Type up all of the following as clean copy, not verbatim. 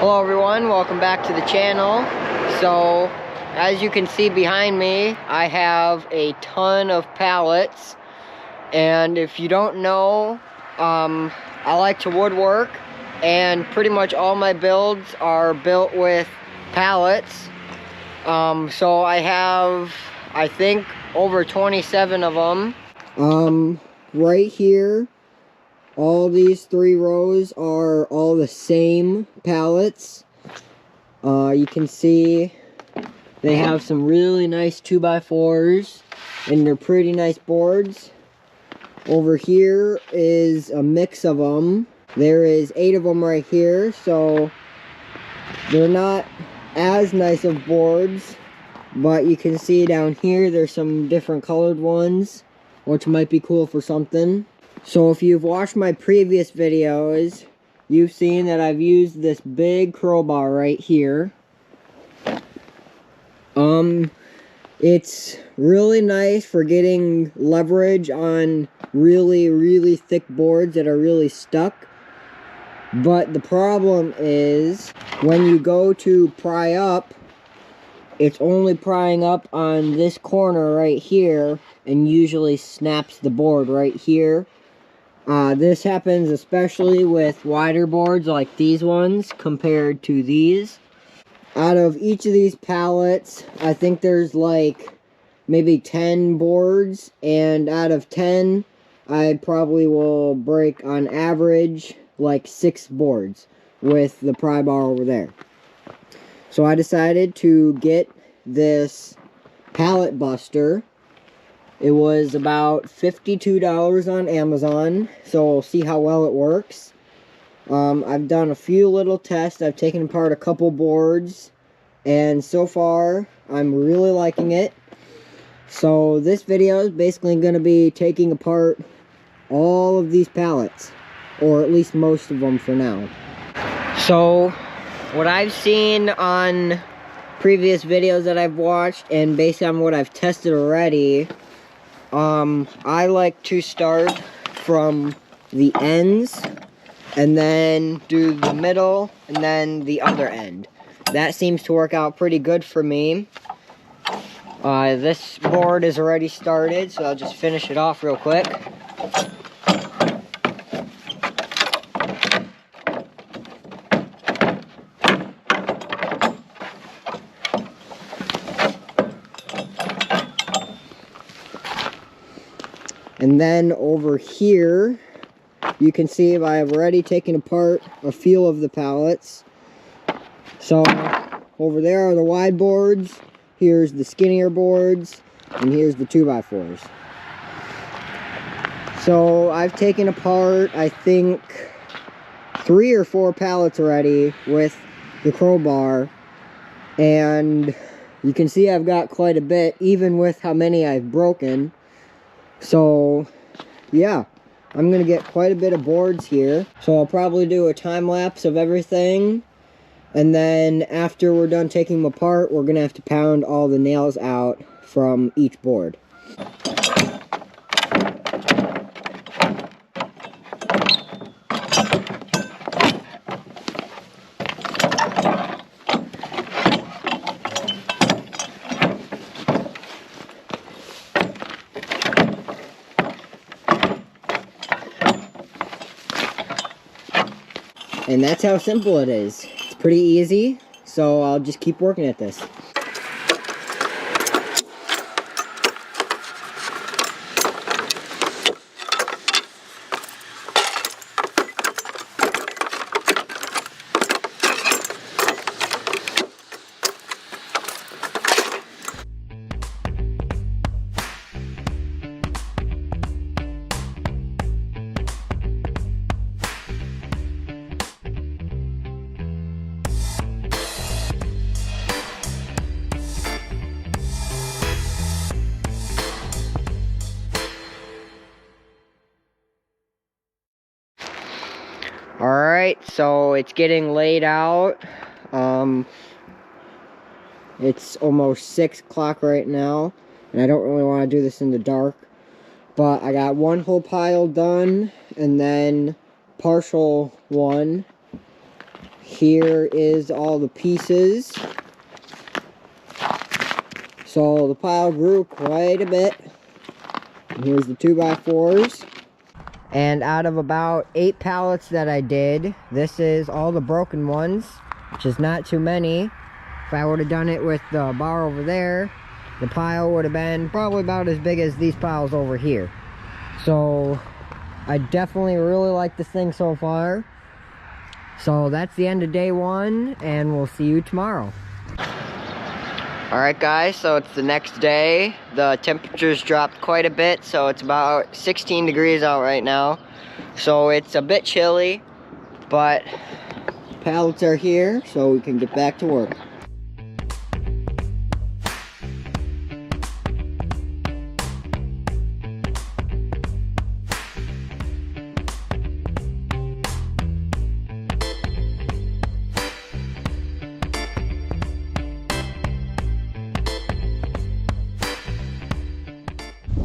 Hello everyone, welcome back to the channel. So, as you can see behind me, I have a ton of pallets. And if you don't know, I like to woodwork, and pretty much all my builds are built with pallets. So I have, I think, over 27 of them. Right here, all these 3 rows are all the same pallets. You can see they have some really nice 2x4s, and they're pretty nice boards. Over here is a mix of them. There is 8 of them right here, so they're not as nice of boards, but you can see down here there's some different colored ones, which might be cool for something. So if you've watched my previous videos, you've seen that I've used this big crowbar right here. It's really nice for getting leverage on really thick boards that are really stuck. But the problem is, when you go to pry up, it's only prying up on this corner right here, and usually snaps the board right here. This happens especially with wider boards like these ones compared to these. Out of each of these pallets, I think there's like maybe 10 boards, and out of 10, I probably will break on average like 6 boards with the pry bar over there. So I decided to get this pallet buster. It was about $52 on Amazon, so we'll see how well it works. I've done a few little tests. I've taken apart a couple boards, and so far I'm really liking it. So this video is basically going to be taking apart all of these pallets, or at least most of them for now. So what I've seen on previous videos that I've watched, and based on what I've tested already, I like to start from the ends and then do the middle and then the other end. That seems to work out pretty good for me. This board is already started, so I'll just finish it off real quick. And then over here, you can see I've already taken apart a few of the pallets. So over there are the wide boards, here's the skinnier boards, and here's the 2x4s. So I've taken apart, I think, 3 or 4 pallets already with the crowbar, and you can see I've got quite a bit, even with how many I've broken. So yeah, I'm gonna get quite a bit of boards here, so I'll probably do a time lapse of everything, and then after we're done taking them apart, we're gonna have to pound all the nails out from each board. And that's how simple it is. It's pretty easy, so I'll just keep working at this. Alright, so it's getting laid out. It's almost 6 o'clock right now, and I don't really want to do this in the dark, but I got one whole pile done, and then partial one here is all the pieces. So the pile grew quite a bit. And here's the 2x4s. And out of about 8 pallets that I did, this is all the broken ones, which is not too many. If I would have done it with the bar over there, the pile would have been probably about as big as these piles over here. So I definitely really like this thing so far. So that's the end of day 1, and we'll see you tomorrow. Alright guys, so it's the next day. The temperature's dropped quite a bit, so it's about 16 degrees out right now. So it's a bit chilly, but pallets are here, so we can get back to work.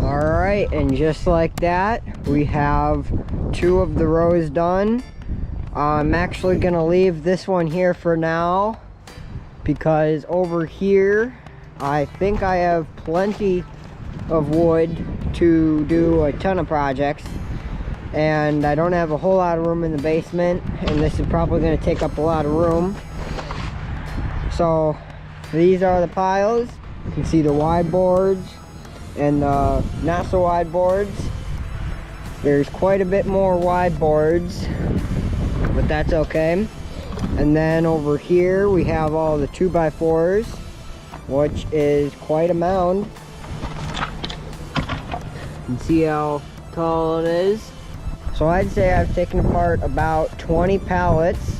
Alright, and just like that, we have 2 of the rows done. I'm actually going to leave this one here for now, because over here, I think I have plenty of wood to do a ton of projects. And I don't have a whole lot of room in the basement, and this is probably going to take up a lot of room. So, these are the piles. You can see the wide boards and the not so wide boards. There's quite a bit more wide boards, but that's okay. And then over here we have all the 2x4s, which is quite a mound. You can see how tall it is. So I'd say I've taken apart about 20 pallets,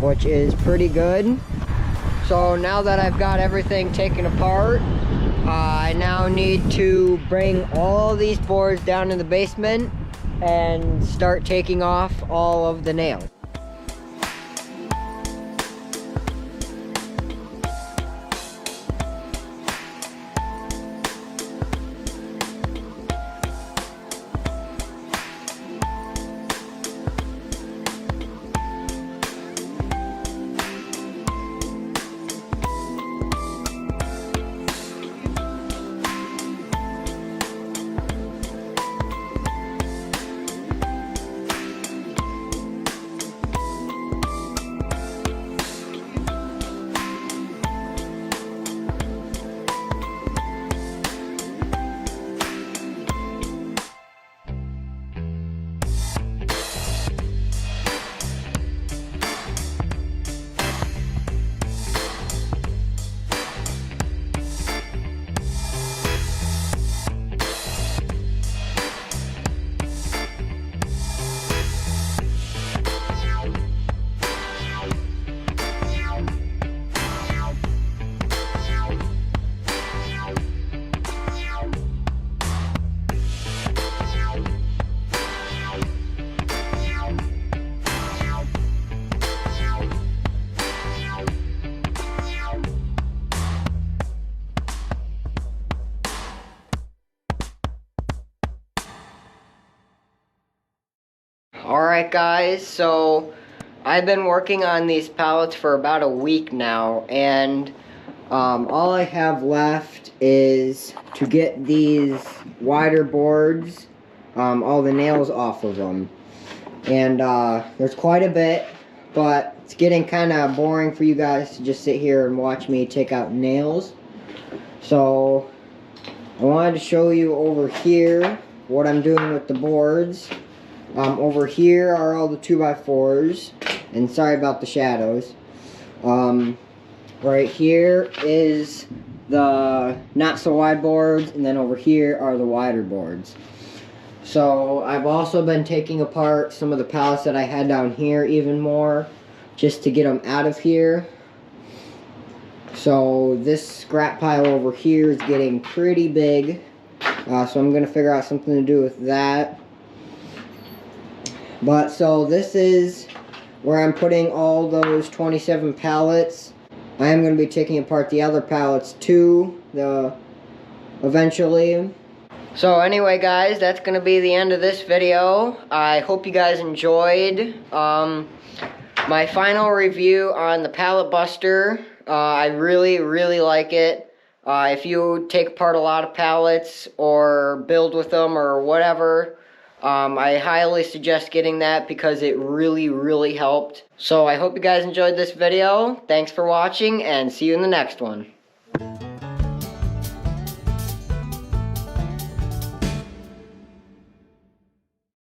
which is pretty good. So now that I've got everything taken apart, I now need to bring all these boards down in the basement and start taking off all of the nails. Alright guys, so I've been working on these pallets for about a week now, and all I have left is to get these wider boards, all the nails off of them. And there's quite a bit, but it's getting kind of boring for you guys to just sit here and watch me take out nails. So I wanted to show you over here what I'm doing with the boards. Over here are all the 2x4s, and sorry about the shadows. Right here is the not so wide boards, and then over here are the wider boards. So I've also been taking apart some of the pallets that I had down here even more, just to get them out of here. So this scrap pile over here is getting pretty big, so I'm going to figure out something to do with that. But so this is where I'm putting all those 27 pallets. I am going to be taking apart the other pallets too, eventually. So anyway guys, that's going to be the end of this video. I hope you guys enjoyed. My final review on the Pallet Buster, I really like it. If you take apart a lot of pallets or build with them or whatever, I highly suggest getting that because it really helped. So I hope you guys enjoyed this video. Thanks for watching and see you in the next one.